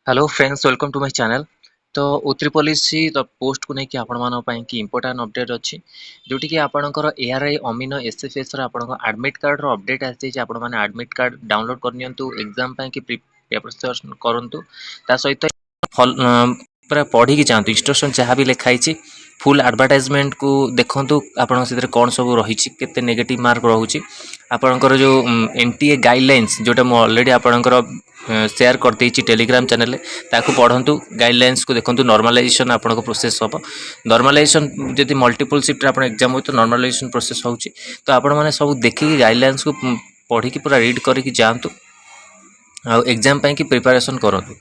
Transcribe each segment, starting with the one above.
Hello friends welcome to my channel. तो उत्तरी policy तो पोस्ट को लेकिन आपण कि इंपोर्टेंट अपडेट अच्छी जोटि कि आपणकर एआरआई अमीनो एसएफएस आपण एडमिट कार्ड रो अपडेट आसी आपण माने एडमिट कार्ड डाउनलोड करनियंतु एग्जाम पई कि प्रिपरेशन करंतु ता सहित पूरा पढ़ी कि चाहतु इंस्ट्रक्शन जहाँ भी लिखाई फुल एडवर्टाइजमेंट को देखंतु आपण से कौन सब रही केते नेगेटिव मार्क रोचे आपणकर जो एनटीए गाइडलाइंस जोटा मु ऑलरेडी आपणकर शेयर कर देछि टेलीग्राम चैनल ताकू पढ़ंतु गाइडलाइंस को देखंतु नॉर्मलाइजेशन आपन को प्रोसेस हो नॉर्मलाइजेशन जदि मल्टीपल शिफ्ट आपन एग्जाम हो तो नॉर्मलाइजेशन प्रोसेस होउछि तो आपण माने सब देखि गाइडलाइंस को पढ़ी की पूरा रीड करी जानतु आ एग्जाम पई कि प्रिपरेशन करंतु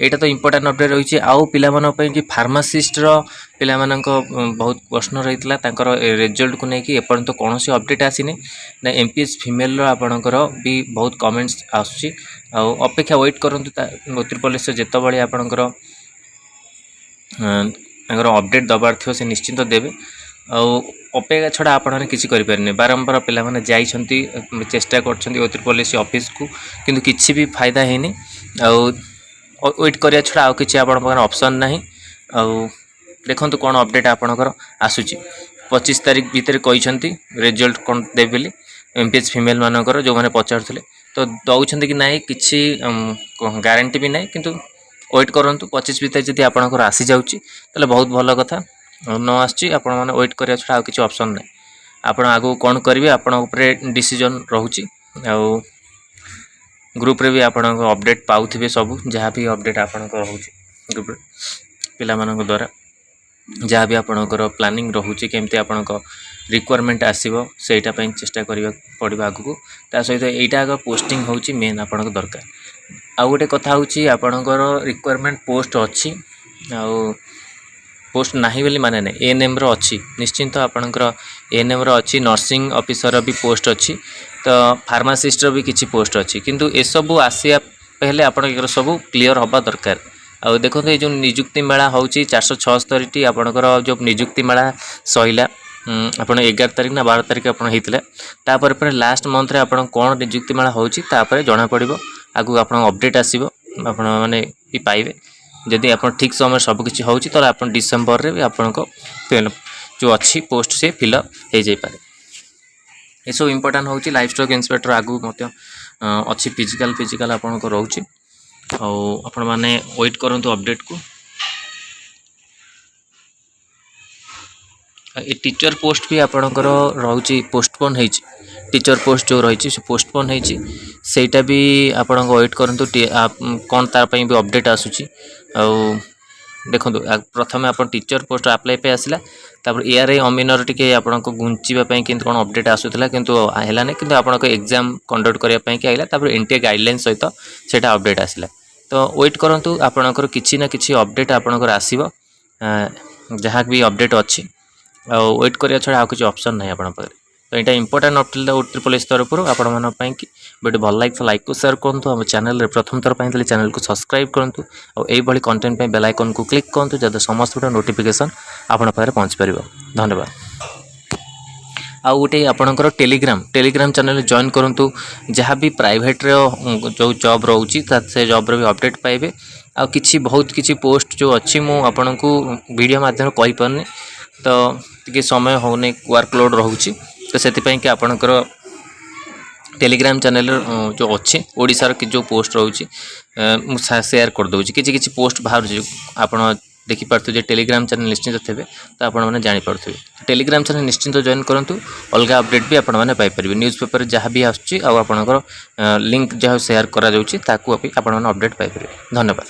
एटा तो इंपोर्टेंट अपडेट रही आउ पिला मन पई कि फार्मासिस्ट रो पिला मानक बहुत प्रश्न रहीतला तांकर रिजल्ट को नेकी एपर्यंत कौन सी अपडेट आसीनी ना एमपीएस फीमेल रो आपणकर भी बहुत कमेंट्स आसुची आ अपेक्षा वेट करंतु उत्तर प्रदेश जेत बळे आपणकर तांकर अपडेट दबार थियो से निश्चिंत देबे आ अपेक्षा छड़ा आपण किसी करि परने बारंबार पिला माने जाइछंती चेष्टा करछंती उत्तर प्रदेश ऑफिस को किंतु किछि भी फायदा हेनी आ वेट करिया छड़ा आ किछि आपण पाखर ऑप्शन नाही आ देखंतु कोन अपडेट आपणकर आसुची 25 तारिख भीतर कहिछंती रिजल्ट कोन देबेली एमपीएस फीमेल मानकर जो माने पचारथले तो दौरान कि ना कि गारंटी भी ना कि वेट करूँ 25 भीतर जब आपंकर आसी जाऊँगी तो बहुत भल कथा न आसी वेट करा छड़ा किसी ऑप्शन ना आप आगू कौन करेंगे आपरे डिसीजन रोचे ग्रुप रे भी आप अपडेट पाऊे सब जहाँ भी अपडेट आप ग्रुप पिला द्वारा जहाँ भी आपणकर प्लानिंग रोचे केमती आपण रिक्वायरमेंट आसो सेटा चेष्टा करने पड़ो आगू ता सहित यहाँ आग पोस्टिंग होची मेन आपण दरकार आउ गोटे कथा होची आपणकर रिक्वायरमेंट पोस्ट अच्छी पोस्ट नहीं बोली माने ना एएनएम रो अच्छी निश्चिंत आपणकर एएनएम रो अच्छी नर्सिंग ऑफिसर भी पोस्ट अच्छी तो फार्मासिस्ट रो भी किसी पोस्ट अच्छी किंतु ए सब आसिया पहले आपणकर सब क्लीयर हवा दरकार आ देखो ये जो निजुक्ति मेला हूँ 476 आपणकर जो निजुक्ति मेला सहिला आप 11 तारिख ना 12 तारिख आपपर लास्ट मंथ रे आपन कौन निजुक्ति मेला होपर जना पड़ो आगू आप अपडेट आसो आप मैंने भी पाइबे जदि आप ठीक समय सबकि हो आप डिसेम्बर रे भी आपण जो अच्छी पोस्ट से फिलअप हो जापे ये सब इम्पोर्टाट हूँ लाइफ स्टॉक इंस्पेक्टर आगू अच्छी फिजिकल आपन को रोचे आपण माने वेट करंतु अपडेट को ए टीचर पोस्ट भी आपणकर रोचे पोस्टपोन होती टीचर पोस्ट जो रही पोस्टपोन होती सेटा भी आपण वेट करंतु कौन तार भी अपडेट आसूची देखो प्रथम आप टीचर पोस्ट अप्लाई पे आसला एआरआई अमीनर टी आपन को घुंचापी कि कौन अपडेट आसूला किंतु है कि आप एग्जाम कंडक्ट करने आइला एनटीए गाइडलाइन सहित सेटा अपडेट आसला तो वेट करंतु आपणकर किसी ना किसी अपडेट आपणकर आसीबो जहाँ भी अपडेट अच्छी वेट करिया छड़ा आउ किसी ऑप्शन नहीं आपन पारे तो यहाँ इंपोर्टेंट अपडेट उत्तर प्रदेश तरफ आपण मन कि वीडियो भल लाइक लाइक को शेयर करूँ आम चैनल प्रथम थर पाई चैनल को सब्सक्राइब करूँ और यही कंटेंट बेल आइकन को क्लिक करूँ जब समस्त नोटिफिकेशन आपण पारे पहुँच पार धन्यवाद आउ गोटे आपणकर टेलीग्राम चैनल जॉइन करूँ जहाँ भी प्राइवेट जो जॉब रोचे से जॉब भी अपडेट पाइबे आ किसी बहुत किसी पोस्ट जो अच्छी मु आपन को वीडियो माध्यम कहि परनी तो टिके समय होने वर्कलोड रोचे तो से कि आपणकर टेलीग्राम चैनल जो अच्छे ओडिशार जो पोस्ट रोचे शेयर कर दूँ किसी पोस्ट बाहर आपड़ देखिपे टेलीग्राम चैनल निश्चिंत थे तो आपने जापे टेलीग्राम चैनल निश्चिंत जॉइन करूँ अलग अपडेट भी आपरे न्यूज़ पेपर जहाँ भी आसूँ आपणकर लिंक जहाँ शेयर करा अपडेट पाइपर धन्यवाद।